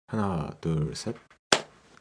하나, 둘, 셋.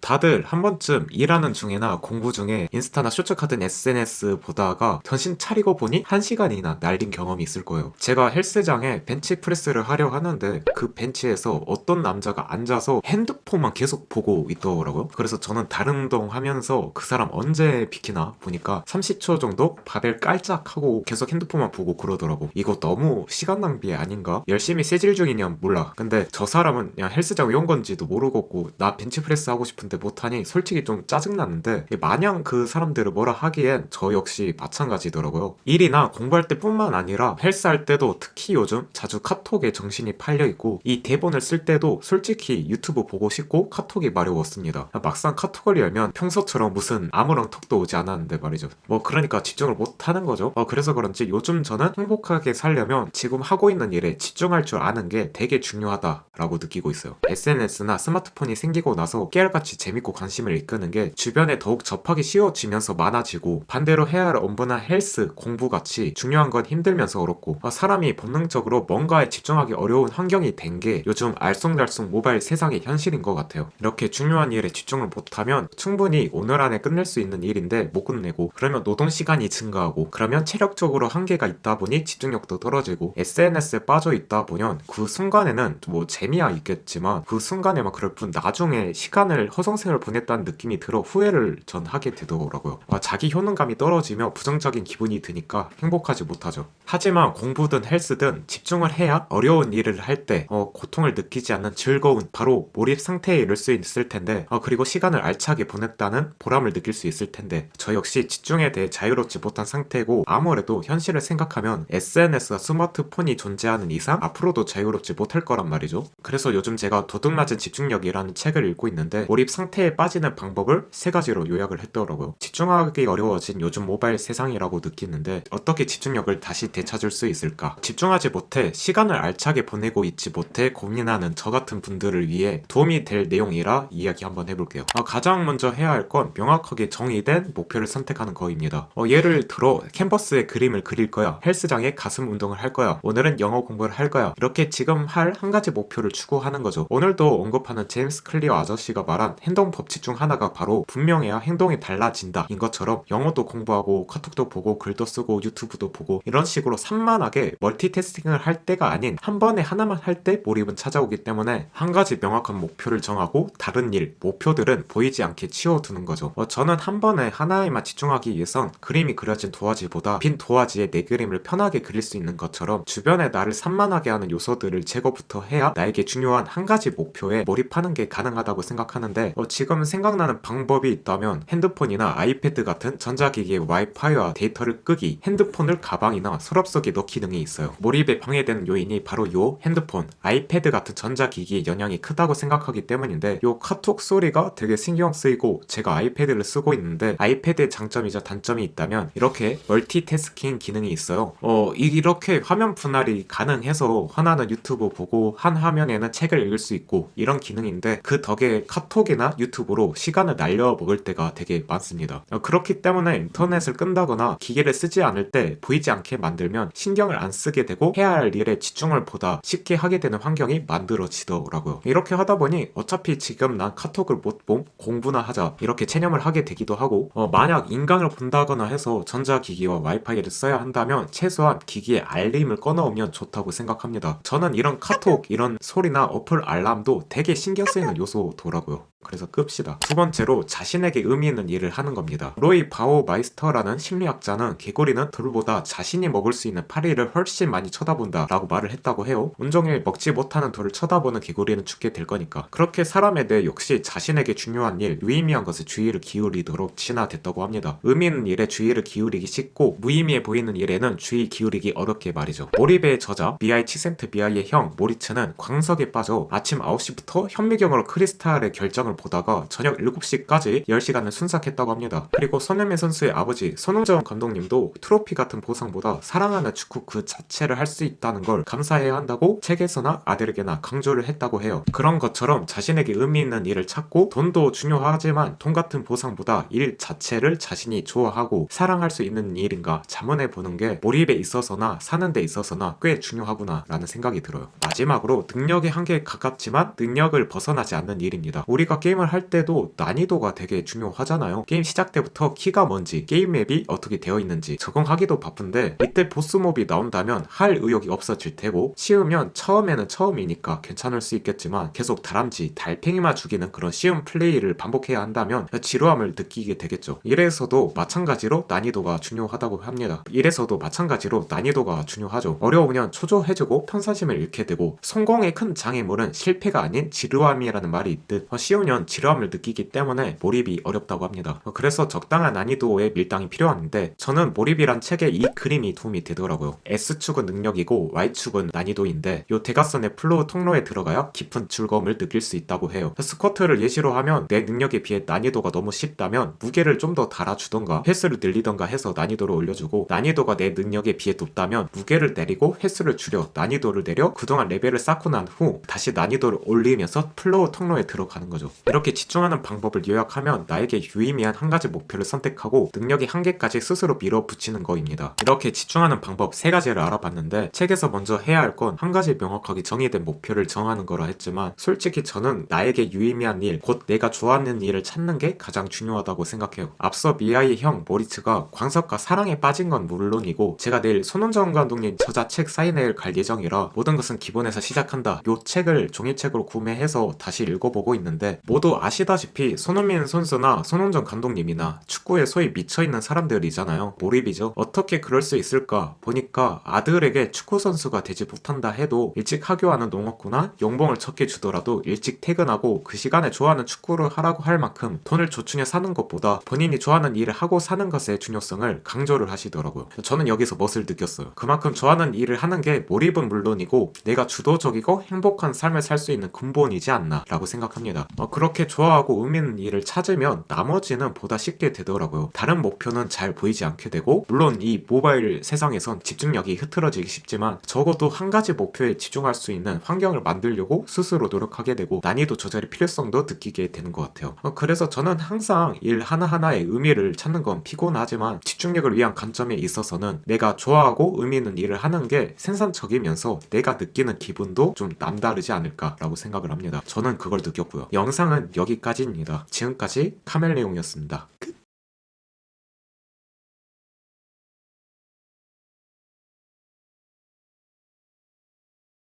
다들 한 번쯤 일하는 중이나 공부 중에 인스타나 쇼츠 같은 SNS 보다가 정신 차리고 보니 1시간이나 날린 경험이 있을 거예요. 제가 헬스장에 벤치프레스를 하려 하는데 그 벤치에서 어떤 남자가 앉아서 핸드폰만 계속 보고 있더라고요. 그래서 저는 다른 운동 하면서 그 사람 언제 비키나 보니까 30초 정도 바벨 깔짝하고 계속 핸드폰만 보고 그러더라고. 이거 너무 시간 낭비 아닌가? 열심히 세질 중이냐 몰라. 근데 저 사람은 그냥 헬스장 왜 온 건지도 모르겠고 나 벤치프레스 하고 싶은데 못하니 솔직히 좀 짜증나는데 마냥 그 사람들을 뭐라 하기엔 저 역시 마찬가지더라고요. 일이나 공부할 때뿐만 아니라 헬스할 때도 특히 요즘 자주 카톡에 정신이 팔려있고 이 대본을 쓸 때도 솔직히 유튜브 보고 싶고 카톡이 마려웠습니다. 막상 카톡을 열면 평소처럼 무슨 아무런 톡도 오지 않았는데 말이죠. 뭐 그러니까 집중을 못하는 거죠. 그래서 그런지 요즘 저는 행복하게 살려면 지금 하고 있는 일에 집중할 줄 아는 게 되게 중요하다라고 느끼고 있어요. SNS나 스마트폰이 생기고 나서 깨알같이 재밌고 관심을 이끄는 게 주변에 더욱 접하기 쉬워지면서 많아지고 반대로 해야 할 업무나 헬스, 공부같이 중요한 건 힘들면서 어렵고 사람이 본능적으로 뭔가에 집중하기 어려운 환경이 된 게 요즘 알쏭달쏭 모바일 세상의 현실인 것 같아요. 이렇게 중요한 일에 집중을 못하면 충분히 오늘 안에 끝낼 수 있는 일인데 못 끝내고 그러면 노동시간이 증가하고 그러면 체력적으로 한계가 있다 보니 집중력도 떨어지고 SNS에 빠져 있다 보면 그 순간에는 뭐 재미야 있겠지만 그 순간에만 그럴 뿐 나중에 시간을 허송세월 보냈다는 느낌이 들어 후회를 전 하게 되더라고요. 자기 효능감이 떨어지며 부정적인 기분이 드니까 행복하지 못하죠. 하지만 공부든 헬스든 집중을 해야 어려운 일을 할 때 고통을 느끼지 않는 즐거운 바로 몰입 상태에 이를 수 있을 텐데 그리고 시간을 알차게 보냈다는 보람을 느낄 수 있을 텐데 저 역시 집중에 대해 자유롭지 못한 상태고 아무래도 현실을 생각하면 SNS와 스마트폰이 존재하는 이상 앞으로도 자유롭지 못할 거란 말이죠. 그래서 요즘 제가 도둑맞은 집중력이라는 책을 읽고 있는데 몰입 상태에 빠지는 방법을 3가지로 요약을 했더라고요. 집중하기 어려워진 요즘 모바일 세상이라고 느끼는데 어떻게 집중력을 다시 되찾을 수 있을까? 집중하지 못해 시간을 알차게 보내고 있지 못해 고민하는 저 같은 분들을 위해 도움이 될 내용이라 이야기 한번 해볼게요. 가장 먼저 해야 할 건 명확하게 정의된 목표를 선택하는 거입니다. 예를 들어 캔버스에 그림을 그릴 거야. 헬스장에 가슴 운동을 할 거야. 오늘은 영어 공부를 할 거야. 이렇게 지금 할 한 가지 목표를 추구하는 거죠. 오늘도 언급하는 제임스 클리어 아저씨가 말한 행동 법칙 중 하나가 바로 분명해야 행동이 달라진다 인 것처럼 영어도 공부하고 카톡도 보고 글도 쓰고 유튜브도 보고 이런 식으로 산만하게 멀티태스킹을 할 때가 아닌 한 번에 하나만 할 때 몰입은 찾아오기 때문에 한 가지 명확한 목표를 정하고 다른 일, 목표들은 보이지 않게 치워두는 거죠. 저는 한 번에 하나에만 집중하기 위해선 그림이 그려진 도화지보다 빈 도화지에 내 그림을 편하게 그릴 수 있는 것처럼 주변에 나를 산만하게 하는 요소들을 제거부터 해야 나에게 중요한 한 가지 목표에 몰입하는 게 가능하다고 생각하는데 지금 생각나는 방법이 있다면 핸드폰이나 아이패드 같은 전자기기의 와이파이와 데이터를 끄기, 핸드폰을 가방이나 서랍 속에 넣기 등이 있어요. 몰입에 방해되는 요인이 바로 요 핸드폰, 아이패드 같은 전자기기의 영향이 크다고 생각하기 때문인데 요 카톡 소리가 되게 신경 쓰이고 제가 아이패드를 쓰고 있는데 아이패드의 장점이자 단점이 있다면 이렇게 멀티태스킹 기능이 있어요. 이렇게 화면 분할이 가능해서 하나는 유튜브 보고 한 화면에는 책을 읽을 수 있고 이런 기능인데 그 덕에 카톡이나 유튜브로 시간을 날려 먹을 때가 되게 많습니다. 그렇기 때문에 인터넷을 끈다거나 기계를 쓰지 않을 때 보이지 않게 만들면 신경을 안 쓰게 되고 해야 할 일에 집중을 보다 쉽게 하게 되는 환경이 만들어지더라고요. 이렇게 하다 보니 어차피 지금 난 카톡을 못 봄, 공부나 하자 이렇게 체념을 하게 되기도 하고 만약 인강을 본다거나 해서 전자기기와 와이파이를 써야 한다면 최소한 기기에 알림을 꺼놓으면 좋다고 생각합니다. 저는 이런 카톡, 이런 소리나 어플 알람도 되게 신경 쓰이는 요소더라고요. 그래서 끕시다. 두 번째로 자신에게 의미 있는 일을 하는 겁니다. 로이 바오마이스터라는 심리학자는 개구리는 돌보다 자신이 먹을 수 있는 파리를 훨씬 많이 쳐다본다 라고 말을 했다고 해요. 온종일 먹지 못하는 돌을 쳐다보는 개구리는 죽게 될 거니까. 그렇게 사람에 대해 역시 자신에게 중요한 일, 유의미한 것에 주의를 기울이도록 진화됐다고 합니다. 의미 있는 일에 주의를 기울이기 쉽고 무의미해 보이는 일에는 주의 기울이기 어렵게 말이죠. 몰입의 저자 미하일 치센트비아의 형 모리츠는 광석에 빠져 아침 9시부터 현미경으로 크리스탈의 결정을 보다가 저녁 7시까지 10시간을 순삭했다고 합니다. 그리고 손흥민 선수의 아버지 손흥정 감독님도 트로피 같은 보상보다 사랑하는 축구 그 자체를 할 수 있다는 걸 감사해야 한다고 책에서나 아들에게나 강조를 했다고 해요. 그런 것처럼 자신에게 의미 있는 일을 찾고 돈도 중요하지만 돈 같은 보상보다 일 자체를 자신이 좋아하고 사랑할 수 있는 일인가 자문해 보는 게 몰입에 있어서나 사는 데 있어서나 꽤 중요하구나 라는 생각이 들어요. 마지막으로 능력의 한계에 가깝지만 능력을 벗어나지 않는 일입니다. 우리가 게임을 할 때도 난이도가 되게 중요하잖아요. 게임 시작 때부터 키가 뭔지 게임 맵이 어떻게 되어 있는지 적응하기도 바쁜데 이때 보스몹이 나온다면 할 의욕이 없어질 테고 쉬우면 처음에는 처음이니까 괜찮을 수 있겠지만 계속 다람쥐 달팽이만 죽이는 그런 쉬운 플레이를 반복해야 한다면 지루함을 느끼게 되겠죠. 이래서도 마찬가지로 난이도가 중요하다고 합니다. 이래서도 마찬가지로 난이도가 중요하죠. 어려우면 초조해지고 평사심을 잃게 되고 성공의 큰 장애물은 실패가 아닌 지루함이라는 말이 있듯 쉬우면 지루함을 느끼기 때문에 몰입이 어렵다고 합니다. 그래서 적당한 난이도의 밀당이 필요한데 저는 몰입이란 책에 이 그림이 도움이 되더라고요. S축은 능력이고 Y축은 난이도인데 요 대각선의 플로우 통로에 들어가야 깊은 즐거움을 느낄 수 있다고 해요. 스쿼트를 예시로 하면 내 능력에 비해 난이도가 너무 쉽다면 무게를 좀 더 달아주던가 횟수를 늘리던가 해서 난이도를 올려주고 난이도가 내 능력에 비해 높다면 무게를 내리고 횟수를 줄여 난이도를 내려 그동안 레벨을 쌓고 난 후 다시 난이도를 올리면서 플로우 통로에 들어가는 거죠. 이렇게 집중하는 방법을 요약하면 나에게 유의미한 한 가지 목표를 선택하고 능력의 한계까지 스스로 밀어붙이는 거입니다. 이렇게 집중하는 방법 3가지를 알아봤는데 책에서 먼저 해야 할 건 한 가지 명확하게 정의된 목표를 정하는 거라 했지만 솔직히 저는 나에게 유의미한 일, 곧 내가 좋아하는 일을 찾는 게 가장 중요하다고 생각해요. 앞서 미아이의 형 모리츠가 광석과 사랑에 빠진 건 물론이고 제가 내일 손흥정 감독님 저자 책 사인회를 갈 예정이라 모든 것은 기본에서 시작한다. 요 책을 종이책으로 구매해서 다시 읽어보고 있는데 모두 아시다시피 손흥민 선수나 손흥정 감독님이나 축구에 소위 미쳐있는 사람들이잖아요. 몰입이죠. 어떻게 그럴 수 있을까 보니까 아들에게 축구 선수가 되지 못한다 해도 일찍 하교하는 농업구나 연봉을 적게 주더라도 일찍 퇴근하고 그 시간에 좋아하는 축구를 하라고 할 만큼 돈을 조충해 사는 것보다 본인이 좋아하는 일을 하고 사는 것의 중요성을 강조를 하시더라고요. 저는 여기서 멋을 느꼈어요. 그만큼 좋아하는 일을 하는 게 몰입은 물론이고 내가 주도적이고 행복한 삶을 살 수 있는 근본이지 않나 라고 생각합니다. 그렇게 좋아하고 의미 있는 일을 찾으면 나머지는 보다 쉽게 되더라고요. 다른 목표는 잘 보이지 않게 되고 물론 이 모바일 세상에선 집중력이 흐트러지기 쉽지만 적어도 한 가지 목표에 집중할 수 있는 환경을 만들려고 스스로 노력하게 되고 난이도 조절의 필요성도 느끼게 되는 것 같아요. 그래서 저는 항상 일 하나하나의 의미를 찾는 건 피곤하지만 집중력을 위한 관점에 있어서는 내가 좋아하고 의미 있는 일을 하는 게 생산적이면서 내가 느끼는 기분도 좀 남다르지 않을까라고 생각을 합니다. 저는 그걸 느꼈고요. 영상은 여기까지입니다. 지금까지 카멜레온이었습니다.